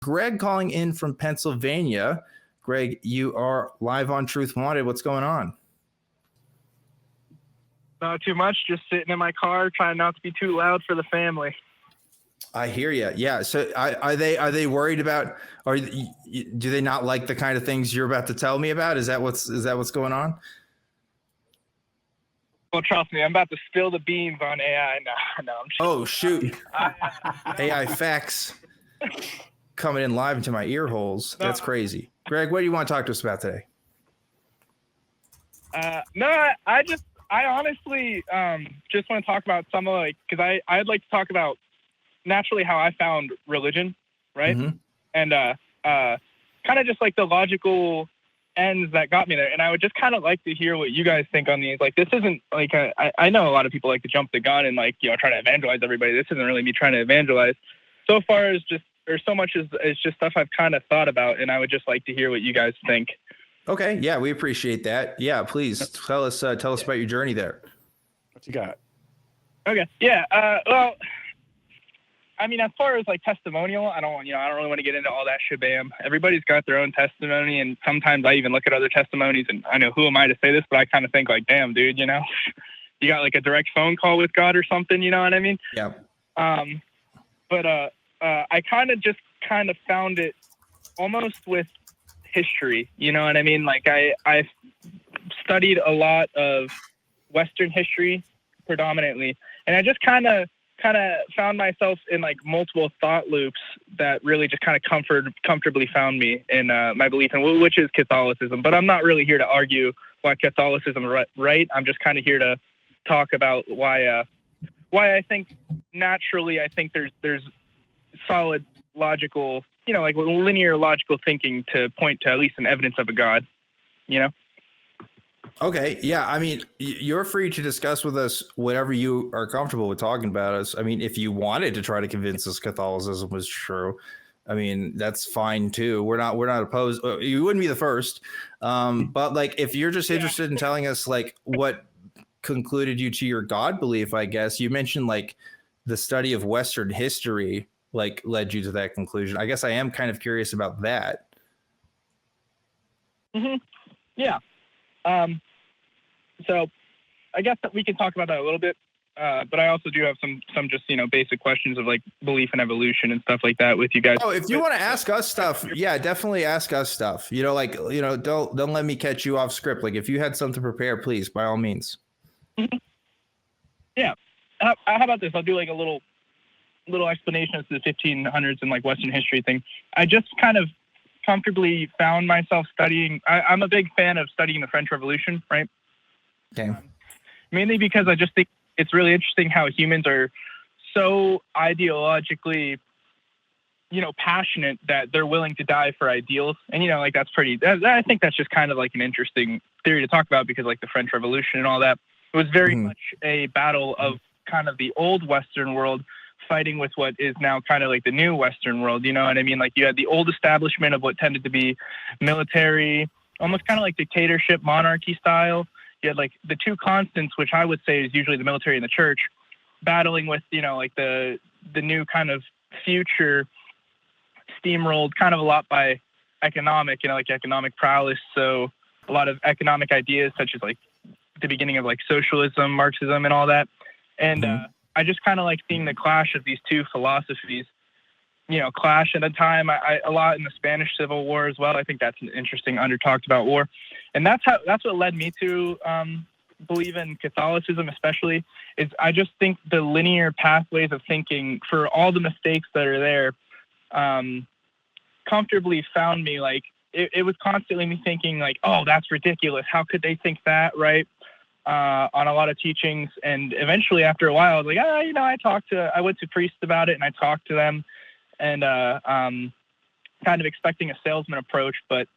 Greg calling in from Pennsylvania. Greg, you are live on Truth Wanted. What's going on? Not too much. Just sitting in my car, trying not to be too loud for the family. I hear you. Yeah. So are they worried about, or do they not like the kind of things you're about to tell me about? Is that what's going on? Well, trust me, I'm about to spill the beans on AI. No, I'm joking. Oh, shoot. AI facts coming in live into my ear holes. That's crazy. Greg, what do you want to talk to us about today? I honestly just want to talk about some of because I'd like to talk about naturally how I found religion, right? Mm-hmm. And kind of just like the logical ends that got me there. And I would just kind of like to hear what you guys think on these. Like, this isn't like I know a lot of people like to jump the gun and try to evangelize everybody. This isn't really me trying to evangelize. So far as so much as just stuff I've kind of thought about, and I would just like to hear what you guys think. Okay. Yeah, we appreciate that. Yeah, please tell us about your journey there. What you got? Okay. Yeah. Well, I mean, as far as testimonial, I don't really want to get into all that shabam. Everybody's got their own testimony, and sometimes I even look at other testimonies, and I know, who am I to say this, but I kind of think damn, dude, you got a direct phone call with God or something, you know what I mean? Yeah. But I kind of found it almost with history, you know what I mean? I've studied a lot of Western history predominantly, and I just kind of found myself in multiple thought loops that really just kind of comfortably found me in my belief in which is Catholicism. But I'm not really here to argue why Catholicism is right. I'm just kind of here to talk about why I think naturally there's solid logical, linear logical thinking to point to at least an evidence of a God, Okay. Yeah. I mean, you're free to discuss with us whatever you are comfortable with talking about us. I mean, if you wanted to try to convince us Catholicism was true, I mean, that's fine too. We're not opposed. You wouldn't be the first. But if you're just interested in telling us what concluded you to your God belief, I guess you mentioned the study of Western history led you to that conclusion. I guess I am kind of curious about that. Mm-hmm. Yeah. So I guess that we can talk about that a little bit. But I also do have some just, basic questions of belief in evolution and stuff like that with you guys. Oh, if you want to ask us stuff, yeah, definitely ask us stuff. Don't let me catch you off script. If you had something prepared, please, by all means. Mm-hmm. Yeah. How about this? I'll do a little explanation as to the 1500s and Western history thing. I just kind of comfortably found myself studying. I'm a big fan of studying the French Revolution, right? Okay. Mainly because I just think it's really interesting how humans are so ideologically, passionate that they're willing to die for ideals. And, that's I think that's just kind of an interesting theory to talk about because the French Revolution and all that, it was very much a battle of kind of the old Western world fighting with what is now kind of the new Western world. You know what I mean? You had the old establishment of what tended to be military, almost kind of dictatorship, monarchy style. You had the two constants, which I would say is usually the military and the church, battling with, the new kind of future steamrolled kind of a lot by economic, economic prowess. So a lot of economic ideas such as the beginning of socialism, Marxism and all that. And I just kind of seeing the clash of these two philosophies, clash at a time. I a lot in the Spanish Civil War as well. I think that's an interesting under-talked about war. And that's what led me to believe in Catholicism especially, is I just think the linear pathways of thinking for all the mistakes that are there comfortably found me it was constantly me thinking oh, that's ridiculous. How could they think that, right? On a lot of teachings. And eventually after a while, I was I went to priests about it and I talked to them and kind of expecting a salesman approach. But,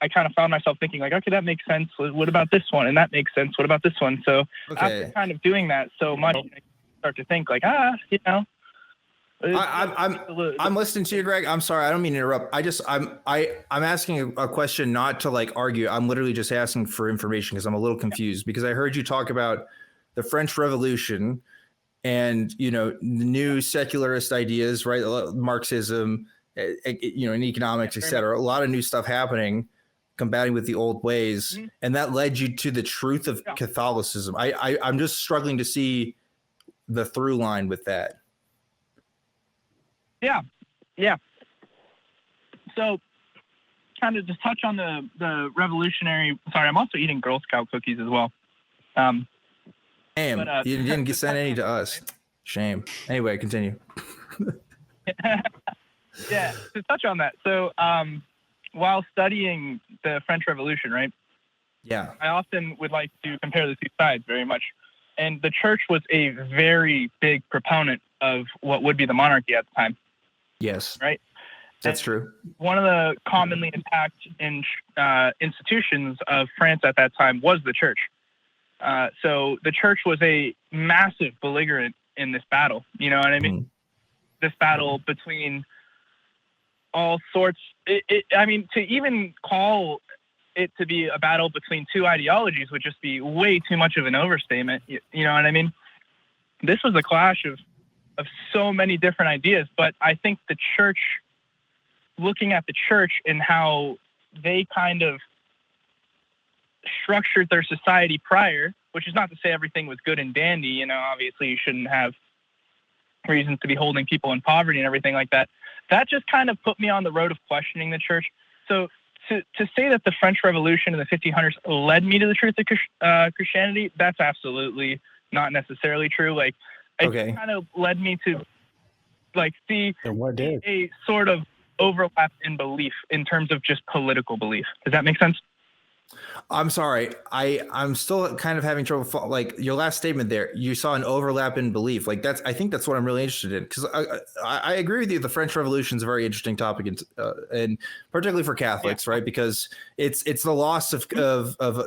I kind of found myself thinking okay, that makes sense. What about this one? And that makes sense. What about this one? So after kind of doing that so much, I start to think I'm listening to you, Greg. I'm sorry. I don't mean to interrupt. I'm asking a question not to argue. I'm literally just asking for information because I'm a little confused because I heard you talk about the French Revolution and, the new secularist ideas, right? Marxism in economics, etc. A lot of new stuff happening, combating with the old ways, and that led you to the truth of Catholicism. I'm just struggling to see the through line with that. Yeah. So, kind of just touch on the revolutionary. Sorry, I'm also eating Girl Scout cookies as well. Damn, you didn't send any to us. Shame. Anyway, continue. Yeah, to touch on that. So, while studying the French Revolution, right? Yeah. I often would like to compare the two sides very much. And the church was a very big proponent of what would be the monarchy at the time. Yes. Right? That's true. One of the commonly attacked institutions of France at that time was the church. So the church was a massive belligerent in this battle. You know what I mean? This battle between all sorts. To even call it to be a battle between two ideologies would just be way too much of an overstatement. You know what I mean? This was a clash of so many different ideas, but I think the church, looking at the church and how they kind of structured their society prior, which is not to say everything was good and dandy, you know, obviously you shouldn't have reasons to be holding people in poverty and everything like that. That just kind of put me on the road of questioning the church. So to say that the French Revolution in the 1500s led me to the truth of Christianity, that's absolutely not necessarily true. Like, it kind of led me to see a sort of overlap in belief in terms of just political belief. Does that make sense? I'm sorry. I'm still kind of having trouble. Like your last statement there, you saw an overlap in belief. Like I think that's what I'm really interested in, because I agree with you. The French Revolution is a very interesting topic, and particularly for Catholics, right? Because it's the loss of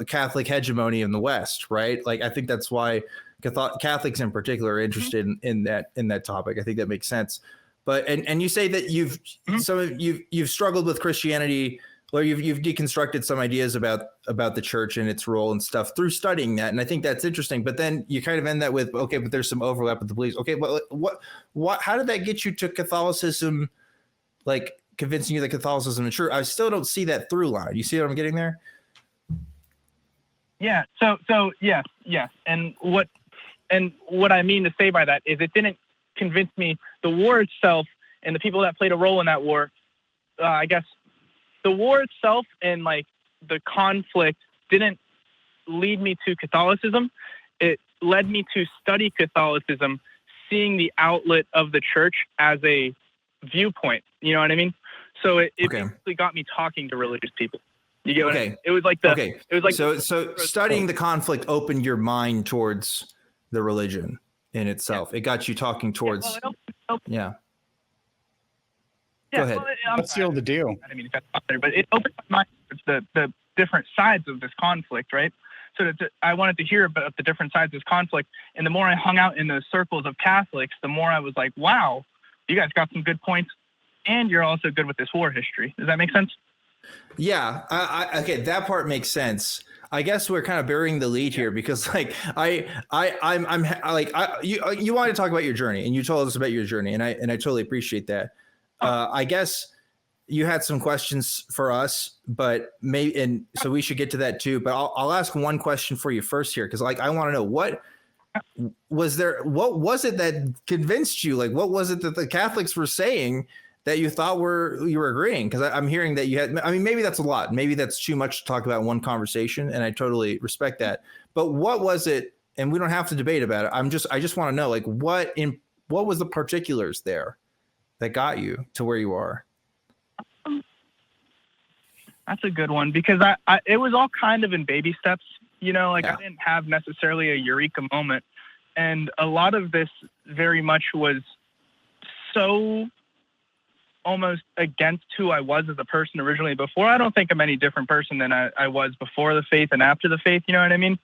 Catholic hegemony in the West, right? Like I think that's why Catholics in particular are interested in that topic. I think that makes sense. But and you say that you've struggled with Christianity, or you've deconstructed some ideas about the church and its role and stuff through studying that, and I think that's interesting. But then you kind of end that with, okay, but there's some overlap with the beliefs. Okay, but what? How did that get you to Catholicism? Like convincing you that Catholicism is true? I still don't see that through line. You see what I'm getting there? Yeah. So yes. And what I mean to say by that is it didn't convince me. The war itself and the people that played a role in that war, I guess. The war itself and like the conflict didn't lead me to Catholicism. It led me to study Catholicism, seeing the outlet of the church as a viewpoint. You know what I mean? So it basically got me talking to religious people. You get what I mean? It was like it was like so studying the conflict opened your mind towards the religion in itself. It got you talking towards Go ahead. Let's seal the deal. I didn't mean to cut off there, but it opened my mind to the different sides of this conflict, right? So I wanted to hear about the different sides of this conflict. And the more I hung out in those circles of Catholics, the more I was like, wow, you guys got some good points. And you're also good with this war history. Does that make sense? Yeah. Okay. That part makes sense. I guess we're kind of burying the lead here, because like you wanted to talk about your journey, and you told us about your journey, and I totally appreciate that. I guess you had some questions for us, but so we should get to that too. But I'll ask one question for you first here, because like I want to know what was it that convinced you? Like, what was it that the Catholics were saying that you thought you were agreeing? Because I'm hearing that you had. I mean, maybe that's a lot. Maybe that's too much to talk about in one conversation, and I totally respect that. But what was it? And we don't have to debate about it. I just want to know, like, what was the particulars there that got you to where you are? That's a good one, because it was all kind of in baby steps, you know, like I didn't have necessarily a eureka moment. And a lot of this very much was so almost against who I was as a person originally. Before, I don't think I'm any different person than I was before the faith and after the faith. You know what I mean?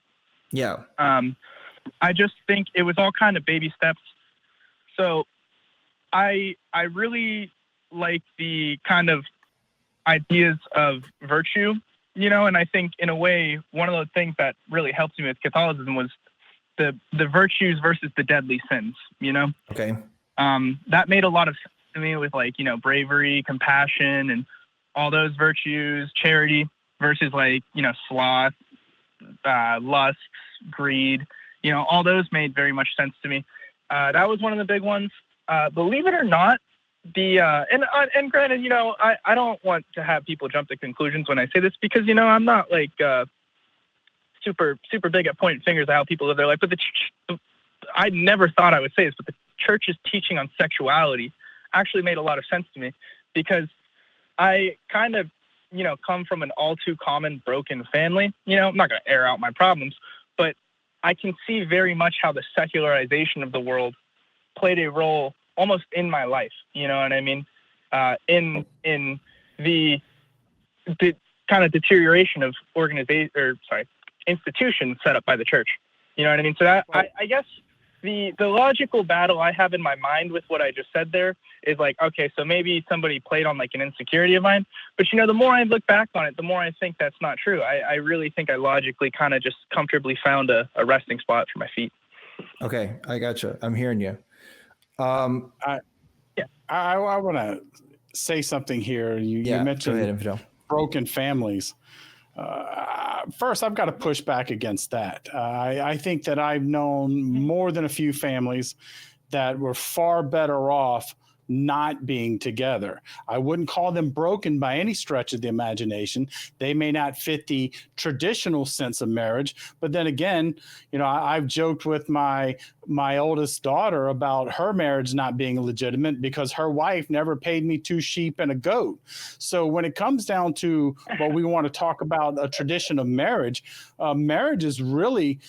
Yeah. I just think it was all kind of baby steps. So I really like the kind of ideas of virtue, you know, and I think in a way, one of the things that really helped me with Catholicism was the virtues versus the deadly sins, you know? Okay. That made a lot of sense to me with like, you know, bravery, compassion, and all those virtues, charity, versus like, you know, sloth, lust, greed, you know, all those made very much sense to me. That was one of the big ones. Believe it or not, and granted, you know, I don't want to have people jump to conclusions when I say this, because, you know, I'm not like super big at pointing fingers at how people live their life. But I never thought I would say this, but the church's teaching on sexuality actually made a lot of sense to me, because I kind of, you know, come from an all too common broken family. You know, I'm not going to air out my problems, but I can see very much how the secularization of the world played a role almost in my life. You know what I mean? In the kind of deterioration of institutions set up by the church. You know what I mean? So that, I guess the logical battle I have in my mind with what I just said there is like, okay, so maybe somebody played on like an insecurity of mine. But, you know, the more I look back on it, the more I think that's not true. I really think I logically kind of just comfortably found a resting spot for my feet. Okay, I gotcha. I'm hearing you. I want to say something here. You mentioned go ahead, Infidel. Broken families. First, I've got to push back against that. I think that I've known more than a few families that were far better off not being together. I wouldn't call them broken by any stretch of the imagination. They may not fit the traditional sense of marriage, but then again, you know, I've joked with my oldest daughter about her marriage not being legitimate because her wife never paid me 2 sheep and a goat. So when it comes down to what we want to talk about, a tradition of marriage, marriage is really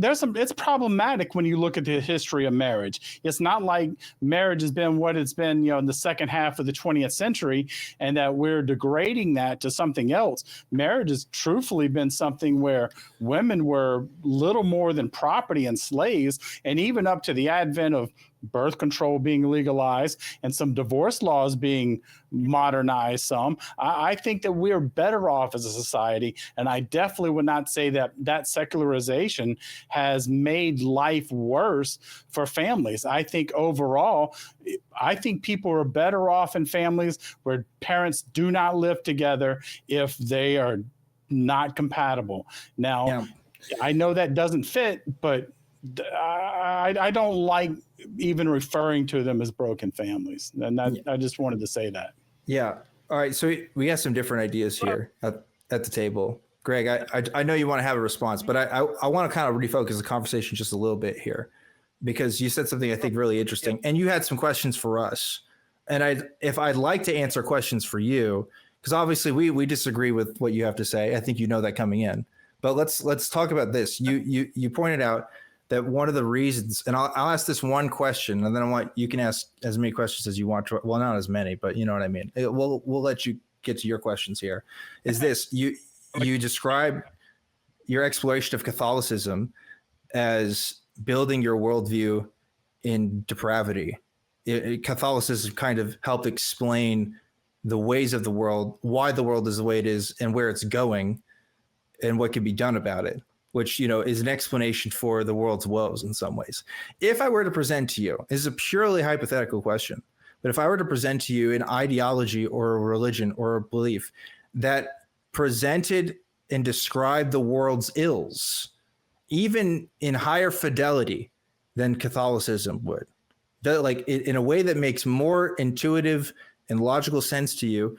it's problematic when you look at the history of marriage. It's not like marriage has been what it's been, you know, in the second half of the 20th century, and that we're degrading that to something else. Marriage has truthfully been something where women were little more than property and slaves, and even up to the advent of birth control being legalized and some divorce laws being modernized some, I think that we're better off as a society. And I definitely would not say that secularization has made life worse for families. I think overall, I think people are better off in families where parents do not live together if they are not compatible. Now, I know that doesn't fit, but I don't like even referring to them as broken families. And I just wanted to say that. Yeah. All right. So we got some different ideas here at the table. Greg, I know you want to have a response, but I want to kind of refocus the conversation just a little bit here, because you said something I think really interesting, and you had some questions for us. And if I'd like to answer questions for you, because obviously we disagree with what you have to say. I think you know that coming in. But let's talk about this. You pointed out that one of the reasons, and I'll ask this one question, and then you can ask as many questions as you want to. Well, not as many, but you know what I mean. We'll let you get to your questions here. Is this you describe your exploration of Catholicism as building your worldview in depravity. Catholicism kind of helped explain the ways of the world, why the world is the way it is, and where it's going, and what can be done about it, which, you know, is an explanation for the world's woes in some ways. If I were to present to you, this is a purely hypothetical question, but if I were to present to you an ideology or a religion or a belief that presented and described the world's ills, even in higher fidelity than Catholicism would, that, like, in a way that makes more intuitive and logical sense to you,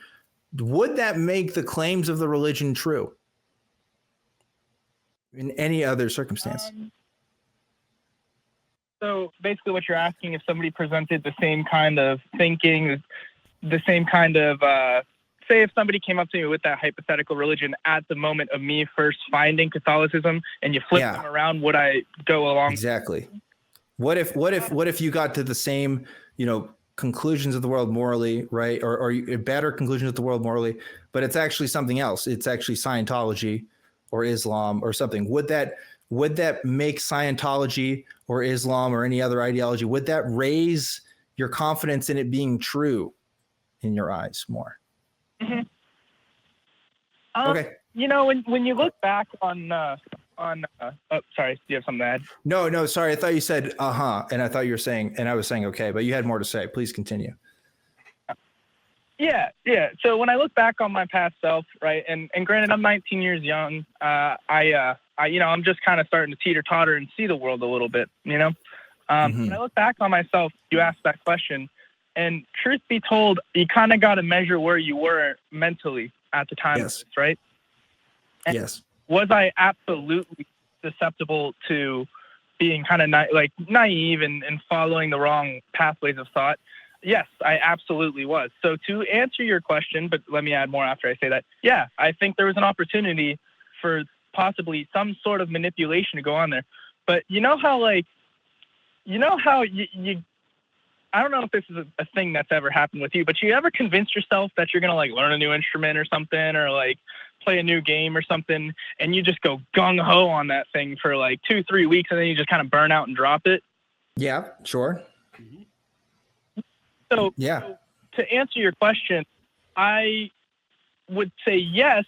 would that make the claims of the religion true in any other circumstance? So basically what you're asking, if somebody presented the same kind of thinking, the same kind of, say if somebody came up to me with that hypothetical religion at the moment of me first finding Catholicism, and you flip them around, would I go along? Exactly. What if you got to the same, you know, conclusions of the world morally, right? Or a better conclusion of the world morally, but it's actually something else. It's actually Scientology or Islam or something. Would that make Scientology or Islam or any other ideology, would that raise your confidence in it being true in your eyes more? Mm-hmm. Okay. You know, when you look back on on. Oh, sorry. Do you have something to add? No, sorry. I thought you said and I thought you were saying, and I was saying okay, but you had more to say. Please continue. Yeah. So when I look back on my past self, right, and granted, I'm 19 years young. I'm just kind of starting to teeter totter and see the world a little bit. When I look back on myself, you asked that question, and truth be told, you kind of got to measure where you were mentally at the time. Yes. Right. And yes. Was I absolutely susceptible to being kind of naive and following the wrong pathways of thought? Yes, I absolutely was. So to answer your question, but let me add more after I say that. Yeah, I think there was an opportunity for possibly some sort of manipulation to go on there. But you know how I don't know if this is a thing that's ever happened with you, but you ever convince yourself that you're going to learn a new instrument or something, or play a new game or something, and you just go gung-ho on that thing for 2-3 weeks, and then you just kind of burn out and drop it? Yeah, sure. So, yeah. So to answer your question, I would say yes,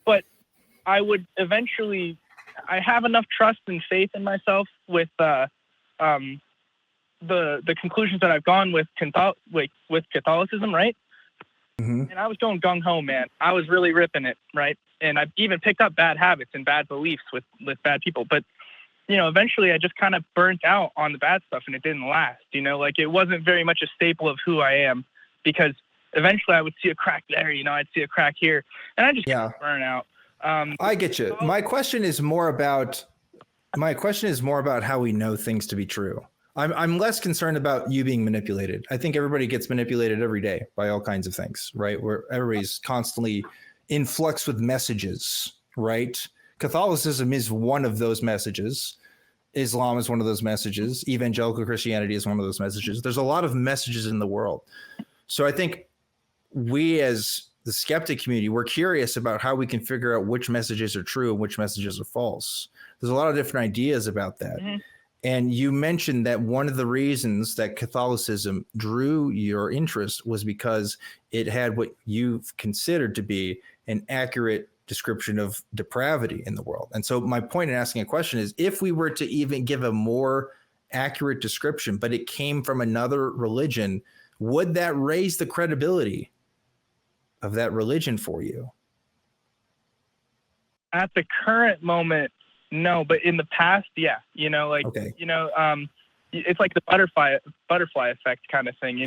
but I would eventually. I have enough trust and faith in myself with the conclusions that I've gone with Catholicism, right? And I was going gung ho, man. I was really ripping it, right? And I've even picked up bad habits and bad beliefs with bad people, but. Eventually I just kind of burnt out on the bad stuff, and it didn't last. It wasn't very much a staple of who I am, because eventually I would see a crack there, I'd see a crack here, and I just burn out. I get you. My question is more about how we know things to be true. I'm less concerned about you being manipulated. I think everybody gets manipulated every day by all kinds of things, right? Where everybody's constantly in flux with messages, right? Catholicism is one of those messages. Islam is one of those messages. Evangelical Christianity is one of those messages. There's a lot of messages in the world. So I think we, as the skeptic community, we're curious about how we can figure out which messages are true and which messages are false. There's a lot of different ideas about that. And you mentioned that one of the reasons that Catholicism drew your interest was because it had what you've considered to be an accurate description of depravity in the world. And so my point in asking a question is, if we were to even give a more accurate description, but it came from another religion, would that raise the credibility of that religion for you? At the current moment, no, but in the past, yeah. Okay. It's like the butterfly effect kind of thing.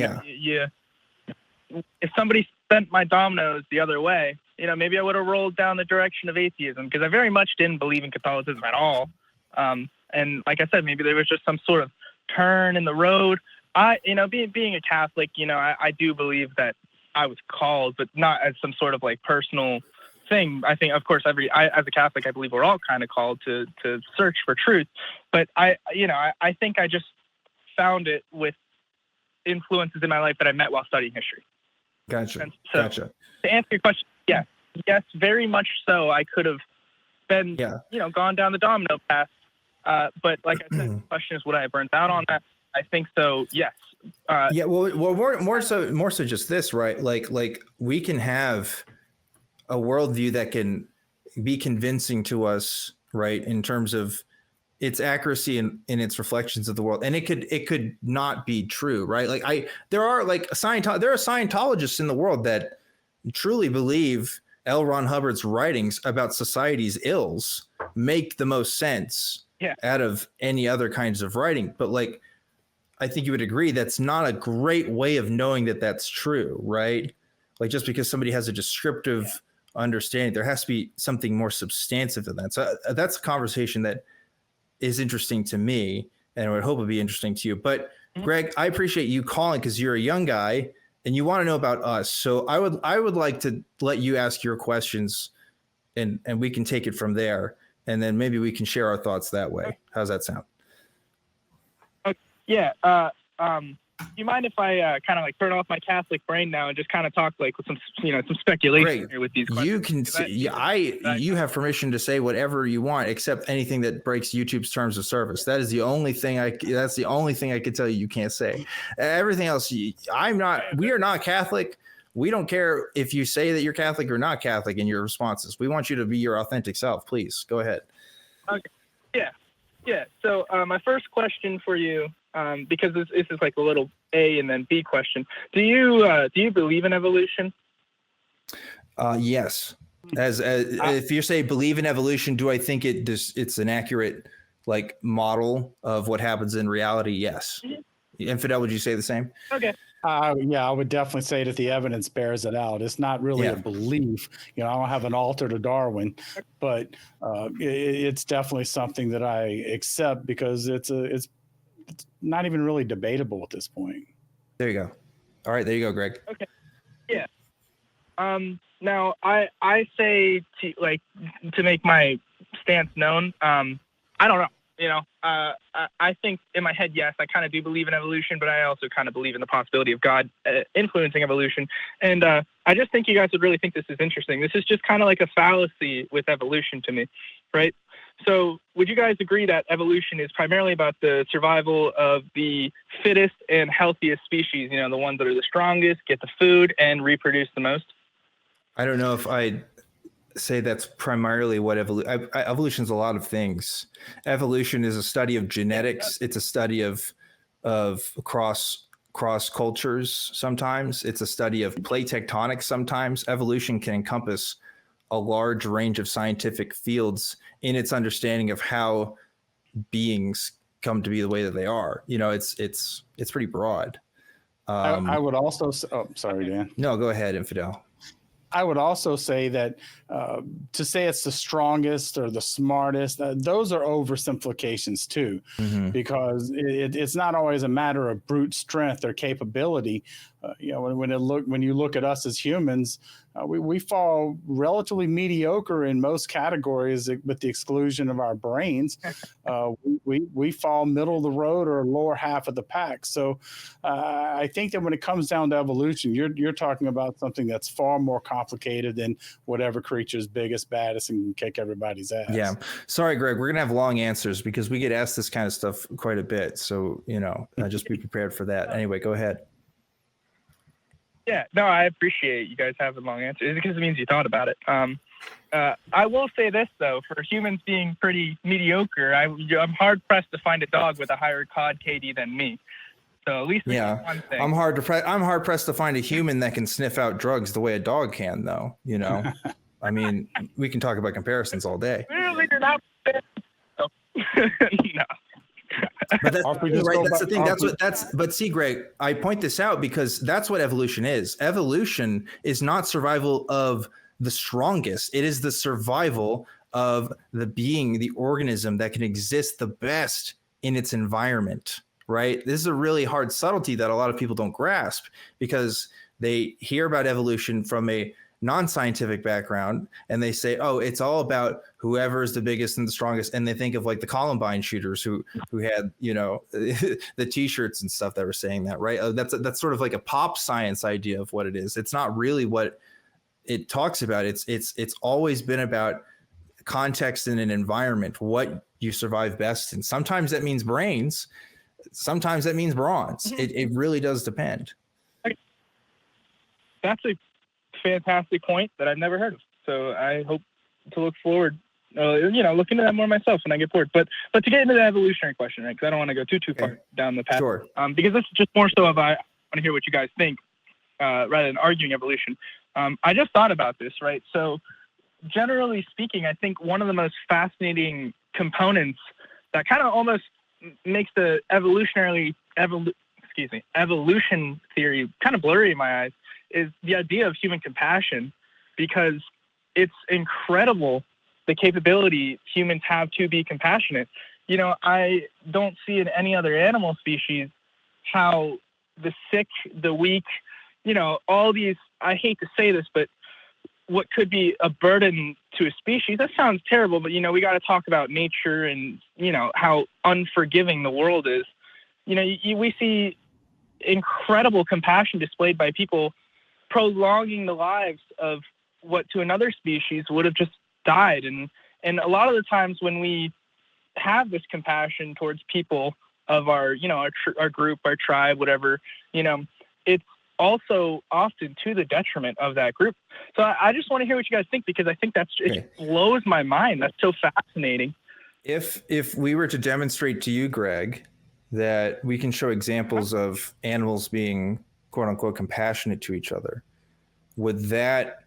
If somebody sent my dominoes the other way, maybe I would have rolled down the direction of atheism, because I very much didn't believe in Catholicism at all. And like I said, maybe there was just some sort of turn in the road. Being a Catholic, I do believe that I was called, but not as some sort of personal thing. I think, of course, as a Catholic, I believe we're all kind of called to search for truth. But I think I just found it with influences in my life that I met while studying history. Gotcha. So, gotcha. To answer your question, yes, very much so. I could have been, gone down the domino path. But like I said, the question is, would I have burnt out on that? I think so. Yes. More so just this, right? Like we can have a worldview that can be convincing to us, right? In terms of its accuracy in its reflections of the world, and it could not be true, right? There are Scientologists in the world that truly believe L. Ron Hubbard's writings about society's ills make the most sense out of any other kinds of writing. But I think you would agree that's not a great way of knowing that that's true, right? Just because somebody has a descriptive understanding, there has to be something more substantive than that. So that's a conversation that is interesting to me, and I would hope it'd be interesting to you. But Greg, I appreciate you calling, because you're a young guy and you want to know about us. So I would like to let you ask your questions, and we can take it from there, and then maybe we can share our thoughts that way. How's that sound? Yeah. Do you mind if I kind of turn off my Catholic brain now and just kind of talk with some speculation here with these questions? You can you have permission to say whatever you want, except anything that breaks YouTube's terms of service. That is the only thing that's the only thing I could tell you can't say. Everything else, we are not Catholic. We don't care if you say that you're Catholic or not Catholic in your responses. We want you to be your authentic self. Please go ahead. Okay. Yeah. So my first question for you, because this is like a little A and then B question. Do you believe in evolution? Yes. As if you say believe in evolution, do I think it's an accurate like model of what happens in reality? Yes. Infidel, would you say the same? Okay. Yeah, I would definitely say that the evidence bears it out. It's not really a belief. I don't have an altar to Darwin, but it's definitely something that I accept because it's not even really debatable at this point. There you go. All right, there you go, Greg. Okay. Yeah. Now I say to make my stance known. I don't know. I think in my head, yes, I kind of do believe in evolution, but I also kind of believe in the possibility of God influencing evolution. And I just think you guys would really think this is interesting. This is just kind of like a fallacy with evolution to me, right? So would you guys agree that evolution is primarily about the survival of the fittest and healthiest species, the ones that are the strongest, get the food, and reproduce the most? I don't know if I'd say that's primarily what evolution is. A lot of things. Evolution is a study of genetics. It's a study of cross cultures. Sometimes it's a study of plate tectonics. Sometimes evolution can encompass a large range of scientific fields in its understanding of how beings come to be the way that they are. It's pretty broad. I would also. Oh, sorry, Dan. No, go ahead, Infidel. I would also say that to say it's the strongest or the smartest, those are oversimplifications too, because it's not always a matter of brute strength or capability. When you look at us as humans, we fall relatively mediocre in most categories, with the exclusion of our brains. We fall middle of the road or lower half of the pack. So I think that when it comes down to evolution, you're talking about something that's far more complicated than whatever creature's biggest, baddest, and can kick everybody's ass. Yeah. Sorry, Greg. We're gonna have long answers because we get asked this kind of stuff quite a bit. So just be prepared for that. Anyway, go ahead. Yeah, no, I appreciate you guys having long answers because it means you thought about it. I will say this, though, for humans being pretty mediocre, I'm hard-pressed to find a dog with a higher COD KD than me. So at least one thing. I'm hard-pressed to find a human that can sniff out drugs the way a dog can, though. I mean, we can talk about comparisons all day. No. But that's right. That's the thing. But see, Greg, I point this out because that's what evolution is. Evolution is not survival of the strongest. It is the survival of the organism that can exist the best in its environment, right? This is a really hard subtlety that a lot of people don't grasp because they hear about evolution from a non-scientific background and they say, oh, it's all about whoever is the biggest and the strongest, and they think of like the Columbine shooters who had the t-shirts and stuff that were saying that, right? That's sort of like a pop science idea of what it is. It's not really what it talks about. It's always been about context in an environment, what you survive best in. Sometimes that means brains, sometimes that means bronze. It really does depend. That's a fantastic point that I've never heard of. So I hope to look forward, look into that more myself when I get bored. But to get into the evolutionary question, right? Because I don't want to go too far down the path. Sure. Because this is just more so of I want to hear what you guys think rather than arguing evolution. I just thought about this, right? So generally speaking, I think one of the most fascinating components that kind of almost makes the evolution theory kind of blurry in my eyes is the idea of human compassion, because it's incredible the capability humans have to be compassionate. I don't see in any other animal species how the sick, the weak, all these, I hate to say this, but what could be a burden to a species, that sounds terrible, but we got to talk about nature and how unforgiving the world is. We see incredible compassion displayed by people prolonging the lives of what to another species would have just died. And a lot of the times when we have this compassion towards people of our group, our tribe, whatever, it's also often to the detriment of that group. So I just want to hear what you guys think, because I think it blows my mind. That's so fascinating. If we were to demonstrate to you, Greg, that we can show examples of animals being quote unquote compassionate to each other, would that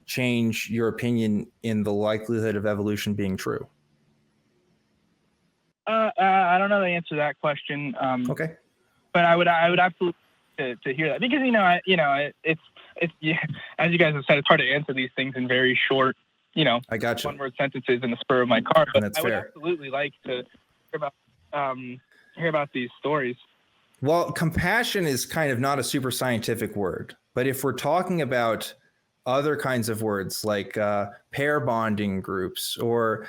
change your opinion in the likelihood of evolution being true? I don't know the answer to that question. Okay. But I would absolutely to hear that, because it's as you guys have said, it's hard to answer these things in very short, I got you. one-word sentences in the spur of my car. But That's I would fair. absolutely like to hear about these stories. Well, compassion is kind of not a super scientific word, but if we're talking about other kinds of words like pair bonding groups, or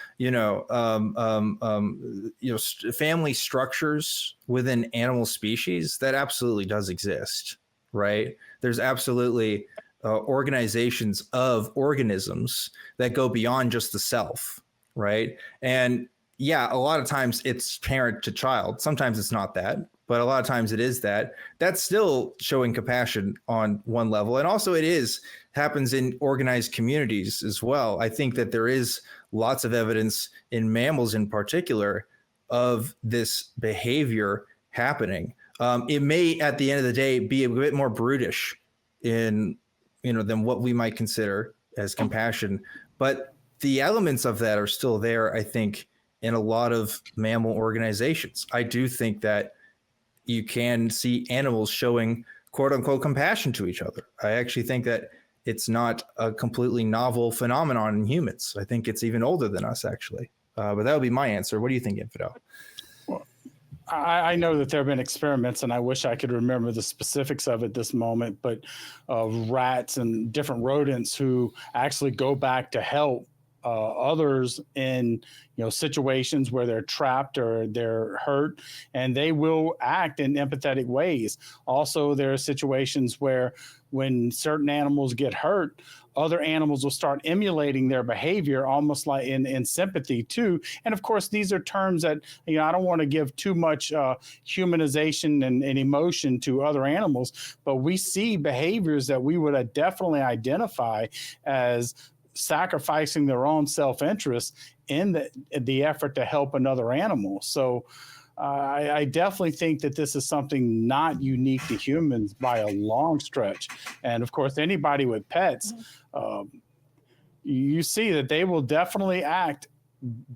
family structures within animal species, that absolutely does exist, right? There's absolutely organizations of organisms that go beyond just the self, right? And yeah, a lot of times it's parent to child. Sometimes it's not that, but a lot of times it is that. That's still showing compassion on one level. And also happens in organized communities as well. I think that there is lots of evidence in mammals in particular of this behavior happening. It may, at the end of the day, be a bit more brutish than what we might consider as compassion. But the elements of that are still there, I think, in a lot of mammal organizations. I do think that you can see animals showing quote unquote compassion to each other. I actually think that it's not a completely novel phenomenon in humans. I think it's even older than us, actually. But that would be my answer. What do you think, Infidel? Well, I know that there have been experiments, and I wish I could remember the specifics of it this moment, but rats and different rodents who actually go back to help others in situations where they're trapped or they're hurt, and they will act in empathetic ways. Also, there are situations where when certain animals get hurt, other animals will start emulating their behavior, almost like in sympathy too. And of course, these are terms that I don't want to give too much humanization and emotion to other animals, but we see behaviors that we would definitely identify as sacrificing their own self-interest in the effort to help another animal. So I definitely think that this is something not unique to humans by a long stretch. And of course, anybody with pets, you see that they will definitely act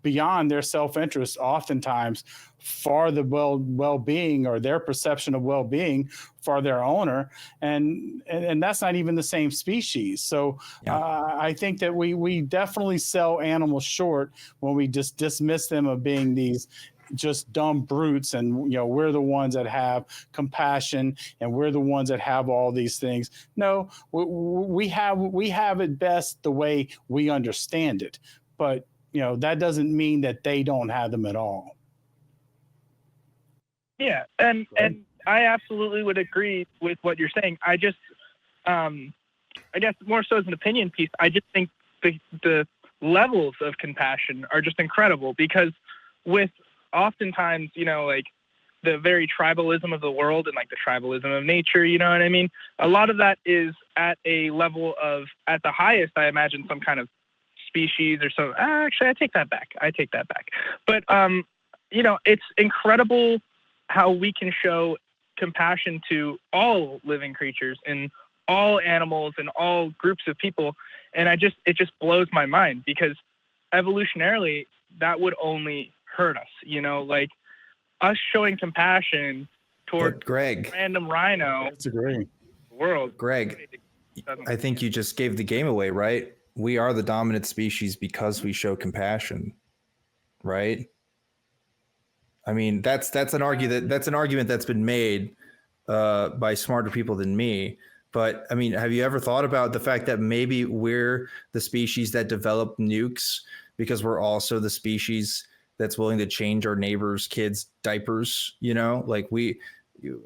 beyond their self-interest, oftentimes for the well-being or their perception of well-being for their owner, and that's not even the same species. So I think that we definitely sell animals short when we just dismiss them of being these just dumb brutes, and we're the ones that have compassion and we're the ones that have all these things. No, we have it best the way we understand it, but that doesn't mean that they don't have them at all. Yeah, and I absolutely would agree with what you're saying. I just, I guess more so as an opinion piece, I just think the levels of compassion are just incredible, because with oftentimes, like the very tribalism of the world and like the tribalism of nature, you know what I mean? A lot of that is at a level of, at the highest, I imagine some kind of species or so. Actually, I take that back. But, it's incredible how we can show compassion to all living creatures and all animals and all groups of people. And it just blows my mind, because evolutionarily that would only hurt us, like us showing compassion toward random rhino. That's great. World. Greg, I think you just gave the game away, right? We are the dominant species because we show compassion, right? I mean, that's an argument that's been made by smarter people than me. But I mean, have you ever thought about the fact that maybe we're the species that developed nukes because we're also the species that's willing to change our neighbors' kids' diapers? Like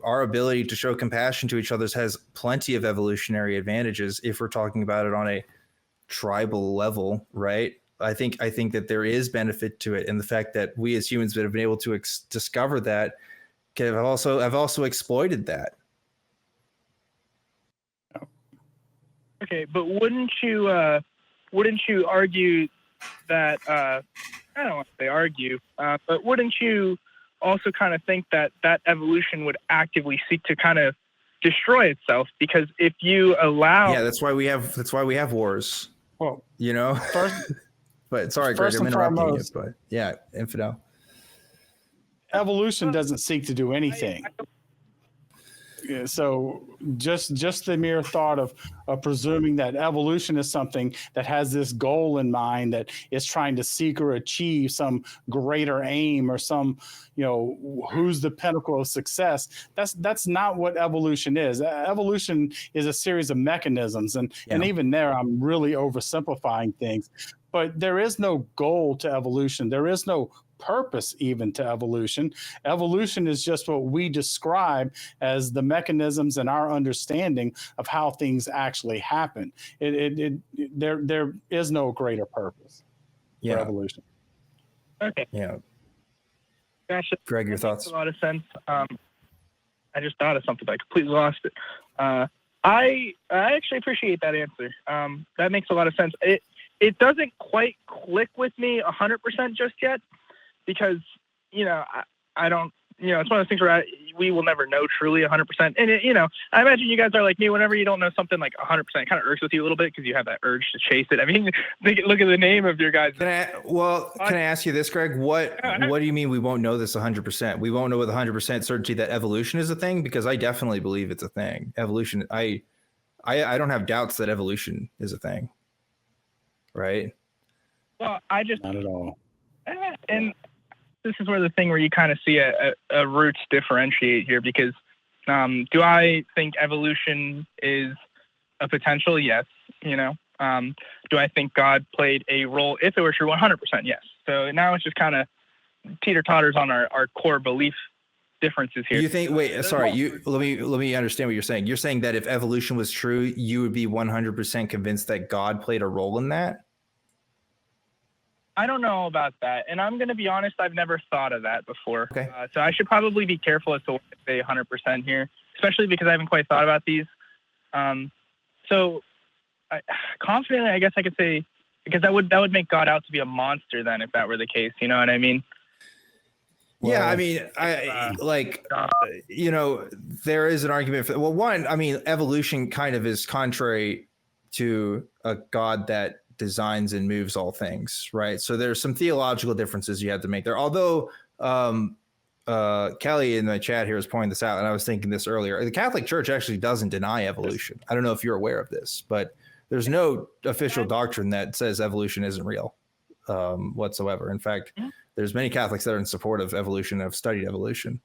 our ability to show compassion to each other has plenty of evolutionary advantages if we're talking about it on a tribal level, right? I think that there is benefit to it, and the fact that we as humans have been able to discover that have also exploited that. Okay, but wouldn't you argue that I don't want to say argue, but wouldn't you also kind of think that evolution would actively seek to kind of destroy itself? Because if you allow, that's why we have wars. Well, First, but sorry, Greg, I'm interrupting you. But yeah, infidel. Evolution doesn't seek to do anything. So just the mere thought of presuming that evolution is something that has this goal in mind, that is trying to seek or achieve some greater aim or some, who's the pinnacle of success. That's not what evolution is. Evolution is a series of mechanisms. And even there, I'm really oversimplifying things. But there is no goal to evolution. There is no purpose even to evolution. Evolution is just what we describe as the mechanisms and our understanding of how things actually happen. There is no greater purpose for evolution. Okay. Yeah. Gosh, Greg, your thoughts? Makes a lot of sense. I just thought of something, but I completely lost it. I actually appreciate that answer. That makes a lot of sense. It doesn't quite click with me 100% just yet, because, I don't, it's one of those things where we will never know truly 100%. And, I imagine you guys are like me. Whenever you don't know something like 100%, it kind of irks with you a little bit because you have that urge to chase it. I mean, look at the name of your guys. Can I ask you this, Greg? What do you mean we won't know this 100%? We won't know with 100% certainty that evolution is a thing? Because I definitely believe it's a thing. Evolution, I don't have doubts that evolution is a thing. Right? Well, not at all. And this is where the thing where you kind of see a roots differentiate here, because do I think evolution is a potential? Yes. Do I think God played a role? If it were true, 100%, yes. So now it's just kind of teeter-totters on our core belief differences here. You think? Wait, sorry. Let me understand what you're saying. You're saying that if evolution was true, you would be 100% convinced that God played a role in that? I don't know about that. And I'm going to be honest, I've never thought of that before. Okay. So I should probably be careful as to what I say 100% here, especially because I haven't quite thought about these. Confidently, I guess I could say, because that would make God out to be a monster then, if that were the case. You know what I mean? Yeah, I mean, there is an argument for, well, one, I mean, evolution kind of is contrary to a God that designs and moves all things, right? So there's some theological differences you have to make there. Although Kelly in the chat here is pointing this out, and I was thinking this earlier, the Catholic Church actually doesn't deny evolution. I don't know if you're aware of this, but there's no official doctrine that says evolution isn't real whatsoever. In fact, there's many Catholics that are in support of evolution, have studied evolution.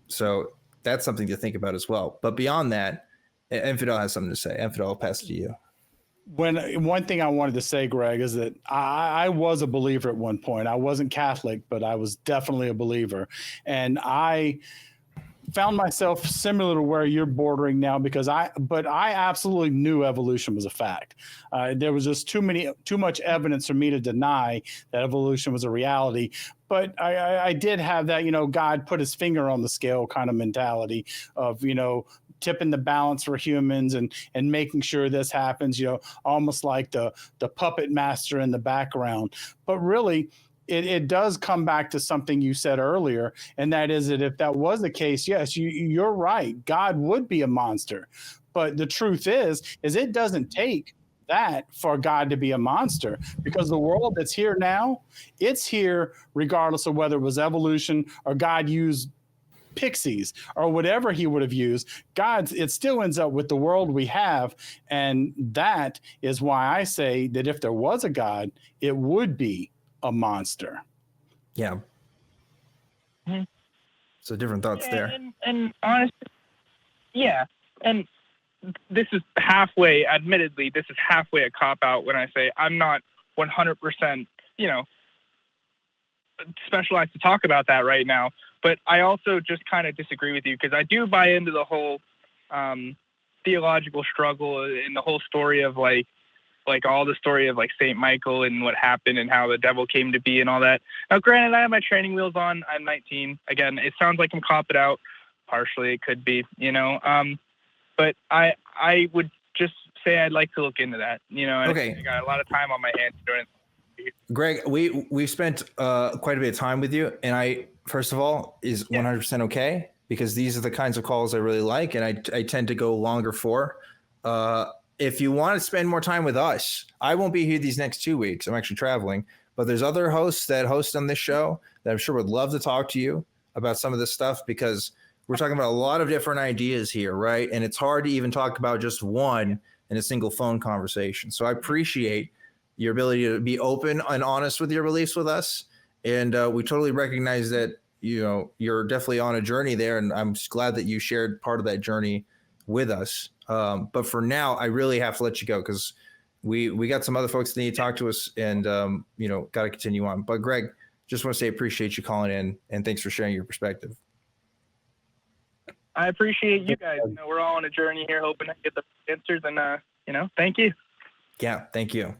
So that's something to think about as well. But beyond that, Infidel has something to say. Infidel, I'll pass it to you. One thing I wanted to say, Greg, is that I was a believer at one point. I wasn't Catholic, but I was definitely a believer. And I found myself similar to where you're bordering now, because I absolutely knew evolution was a fact. There was just too much evidence for me to deny that evolution was a reality. But I did have that, God put his finger on the scale kind of mentality of, tipping the balance for humans and making sure this happens, almost like the puppet master in the background. But really, it does come back to something you said earlier, and that is that if that was the case, yes, you're right, God would be a monster. But the truth is it doesn't take that for God to be a monster, because the world that's here now, it's here regardless of whether it was evolution or God used pixies or whatever he would have used. It still ends up with the world we have. And that is why I say that if there was a God, it would be a monster. Yeah. Mm-hmm. So different thoughts there. And honestly, yeah. And this is halfway, admittedly, this is halfway a cop-out when I say I'm not 100%, specialized to talk about that right now. But I also just kind of disagree with you, because I do buy into the whole theological struggle and the whole story of like all the story of like St. Michael and what happened and how the devil came to be and all that. Now, granted, I have my training wheels on. I'm 19. Again, it sounds like I'm copping out. Partially, it could be, But I would just say I'd like to look into that, And okay. I got a lot of time on my hands doing Greg, we've spent quite a bit of time with you, and I first of all is 100% okay, because these are the kinds of calls I really like, and I tend to go longer for. If you want to spend more time with us, I won't be here these next 2 weeks. I'm actually traveling, but there's other hosts that host on this show that I'm sure would love to talk to you about some of this stuff, because we're talking about a lot of different ideas here, right? And it's hard to even talk about just one in a single phone conversation. So I appreciate your ability to be open and honest with your beliefs with us. And we totally recognize that, you're definitely on a journey there. And I'm just glad that you shared part of that journey with us. But for now, I really have to let you go, because we got some other folks that need to talk to us, and, got to continue on. But Greg, just want to say appreciate you calling in, and thanks for sharing your perspective. I appreciate you guys. We're all on a journey here, hoping to get the answers, and thank you. Yeah, thank you.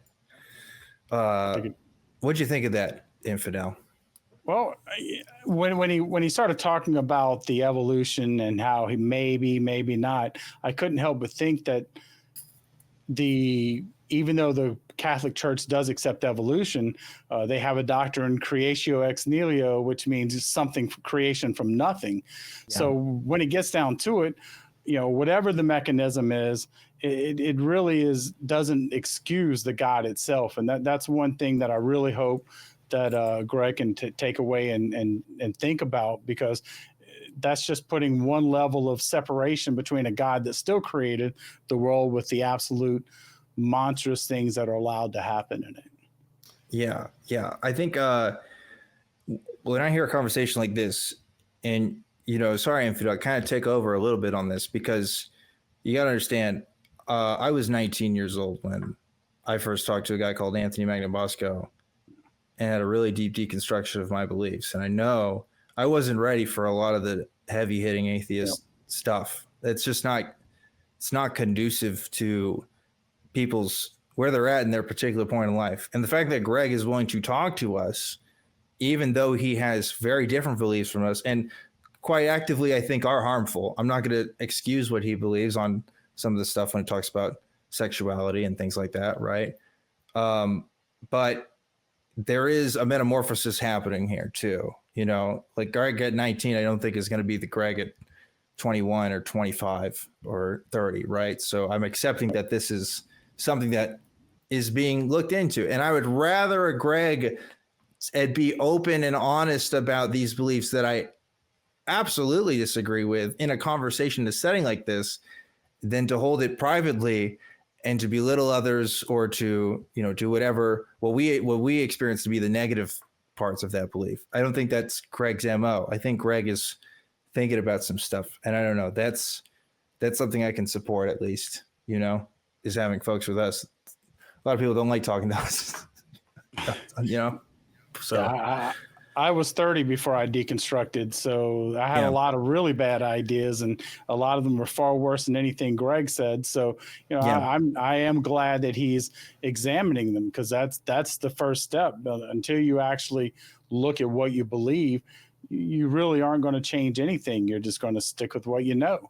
What'd you think of that, Infidel? Well, when he started talking about the evolution and how he maybe not, I couldn't help but think that even though the Catholic Church does accept evolution, they have a doctrine, creatio ex nihilo, which means something creation from nothing. Yeah. So when it gets down to it, whatever the mechanism is, it really doesn't excuse the God itself. And that's one thing that I really hope that Greg can take away and think about, because that's just putting one level of separation between a God that still created the world with the absolute monstrous things that are allowed to happen in it. Yeah. I think when I hear a conversation like this, and, sorry, Infidel, I kind of take over a little bit on this, because you got to understand, I was 19 years old when I first talked to a guy called Anthony Magnabosco, and had a really deep deconstruction of my beliefs. And I know I wasn't ready for a lot of the heavy hitting atheist stuff. It's just it's not conducive to people's where they're at in their particular point in life. And the fact that Greg is willing to talk to us, even though he has very different beliefs from us, and quite actively, I think, are harmful. I'm not going to excuse what he believes on some of the stuff when he talks about sexuality and things like that, right? But there is a metamorphosis happening here too. Like Greg at 19, I don't think is going to be the Greg at 21 or 25 or 30, right? So I'm accepting that this is something that is being looked into. And I would rather a Greg be open and honest about these beliefs that I absolutely disagree with in a conversation, in a setting like this, than to hold it privately and to belittle others, or to, do whatever, what we experience to be the negative parts of that belief. I don't think that's Greg's MO. I think Greg is thinking about some stuff, and I don't know. That's something I can support, at least, is having folks with us. A lot of people don't like talking to us, So yeah, I was 30 before I deconstructed, so I had a lot of really bad ideas, and a lot of them were far worse than anything Greg said. So, I am glad that he's examining them, because that's the first step. Until you actually look at what you believe, you really aren't going to change anything. You're just going to stick with what you know.